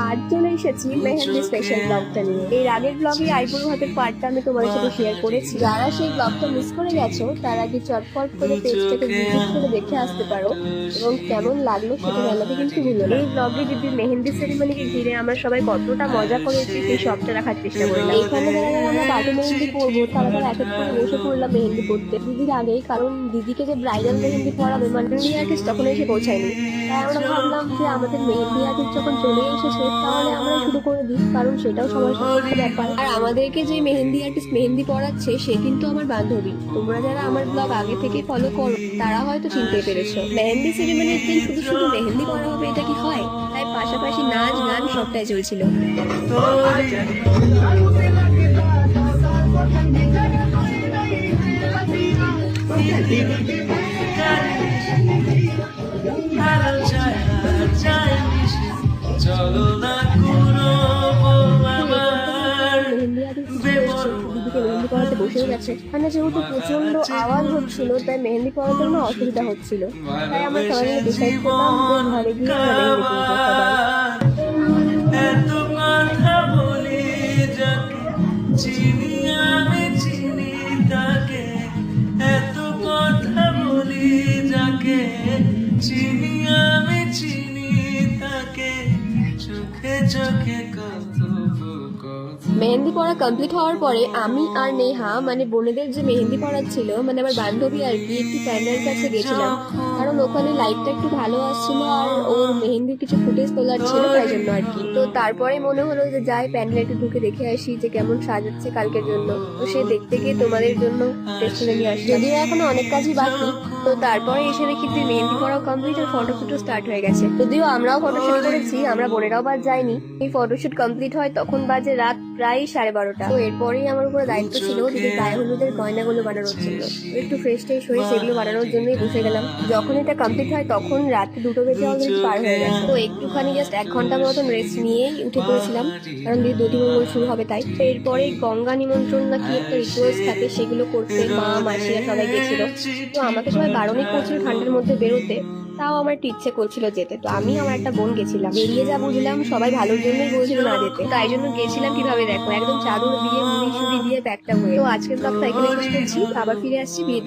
আর চলে এসেছি মেহেন্দি স্পেশাল ব্লগটা নিয়ে। এর আগের ব্লগে আইবুড়ো হাতের পার্টটা আমি তোমাদের সাথে শেয়ার করেছি। যারা সেই ব্লগটা মিস করে গেছো তারা আগে চটপট করে পেজটাকে ভিজিট করে দেখে আসতে পারো, এবং কেমন লাগলো সেটা জানাতে কিন্তু ভুলো না। এই ব্লগে দিদির মেহেন্দি সেরিমনিকে ঘিরে আমরা সবাই কতটা মজা করেছি সেই সবটা রাখার চেষ্টা করলাম। এখানে যারা আমরা বাটি মেহেন্দি পরবো তারা তারা এক এক করে বসে পড়লাম মেহেন্দি পরতে দিদির আগেই, কারণ দিদিকে যে ব্রাইডাল মেহেন্দি পরাবে মেহেন্দি আর্টিস্ট তখন এসে পৌঁছায়নি। তাই আমরা ভাবলাম যে আমাদের মেহেন্দি আর্টিস্ট যখন চলে এসেছে তাহলে আমরা শুরু করে দিই, কারণ সেটাও সবার সাথে ব্যাপার। আর আমাদেরকে যে মেহেন্দি আর্টিস্ট মেহেন্দি পড়াচ্ছে সে কিন্তু আমার বান্ধবী। তোমরা যারা আমার ব্লগ আগে থেকে ফলো করো তারা হয়তো চিনতে পেরেছো। মেহেন্দি সেরিমনির দিন শুধু শুধু মেহেন্দি পড়া হবে এটা কি হয়? তাই পাশাপাশি নাচ গান সবটাই চলছিল। চলো না কোনো দিদিকে মেহেন্দি পড়াতে বসে গেছে। এখানে যেহেতু প্রচন্ড আওয়াজ হচ্ছিল তাই মেহেন্দি পড়াতে কোনো অসুবিধা হচ্ছিল। তাই আমরা সবাই মিলে ডিসাইড করলাম যে ঘরে গিয়ে আমরা মেহেন্দি পড়বো সবাই। এত কথা বলি যাকে চিনি আমি চিনি তাকে, এত কথা বলি যাকে চিনি আমি চিনি তাকে, চোখে চোখে কত মেহেন্দি পড়া কমপ্লিট হওয়ার পরে আমি আর নেহা মানে বোনেদের যে মেহেন্দি পড়াচ্ছিল মানে আমার বান্ধবী আর কি একটু প্যান্ডেলের কাছে গেছিলাম, কারণ ওখানে লাইটটা একটু ভালো আসছিল আর ওর মেহেন্দির কিছু ফুটেজ তোলার ছিল তাই জন্য আর কি। তো তারপরে মনে হলো যে যাই প্যান্ডেলে একটু ঢুকে দেখে আসি যে কেমন সাজাচ্ছে কালকের জন্য। তো সে দেখতে গিয়ে তোমাদের জন্য টেস্ট নিয়ে আসি, যদিও এখনো অনেক কাজই বাকি। তো তারপরে এসে দেখি যে মেহেন্দি পড়াও কমপ্লিট আর ফটোশুটও স্টার্ট হয়ে গেছে। যদিও আমরাও ফটোশুট করেছি, আমরা বোনেরাও বাদ যায়নি। এই ফটোশুট কমপ্লিট হয় তখন বাজে রাত প্রায় 12:30। তো এরপরেই আমার উপরে দায়িত্ব ছিল দিদির গায়ে হলুদের গয়নাগুলো বানানোর জন্য। একটু ফ্রেশ ট্রেশ হয়ে সেগুলো বানানোর জন্যই বসে গেলাম। যখন এটা কমপ্লিট হয় তখন রাত্রি 2টো বেজে অলরেডি পার হয়ে গেছে। তো একটুখানি জাস্ট 1 ঘন্টা মতন রেস্ট নিয়েই উঠে পড়েছিলাম, কারণ দিদি দধিমঙ্গল শুরু হবে তাই। তো এরপরে গঙ্গা নিমন্ত্রণ নাকি একটা রিচুয়ালস থাকে, সেগুলো করতে মা মাসিরা সবাই গেছিল। তো আমাকে সবাই বারণই করছিল ঠান্ডার মধ্যে বেরোতে, তাও আমার একটু ইচ্ছে করছিল যেতে। তো আমি আমার একটা বোন গেছিলাম। বেরিয়ে যা বুঝলাম সবাই ভালোর জন্যই বলছিল না যেতে, তাই জন্য গেছিলাম। কিভাবে দেখো একদম চাদর দিয়ে মুড়ি সুড়ি দিয়ে প্যাকটা হয়ে। তো আজকের ব্লগটা এখানে শেষ করছি, আবার ফিরে আসছি বিয়ের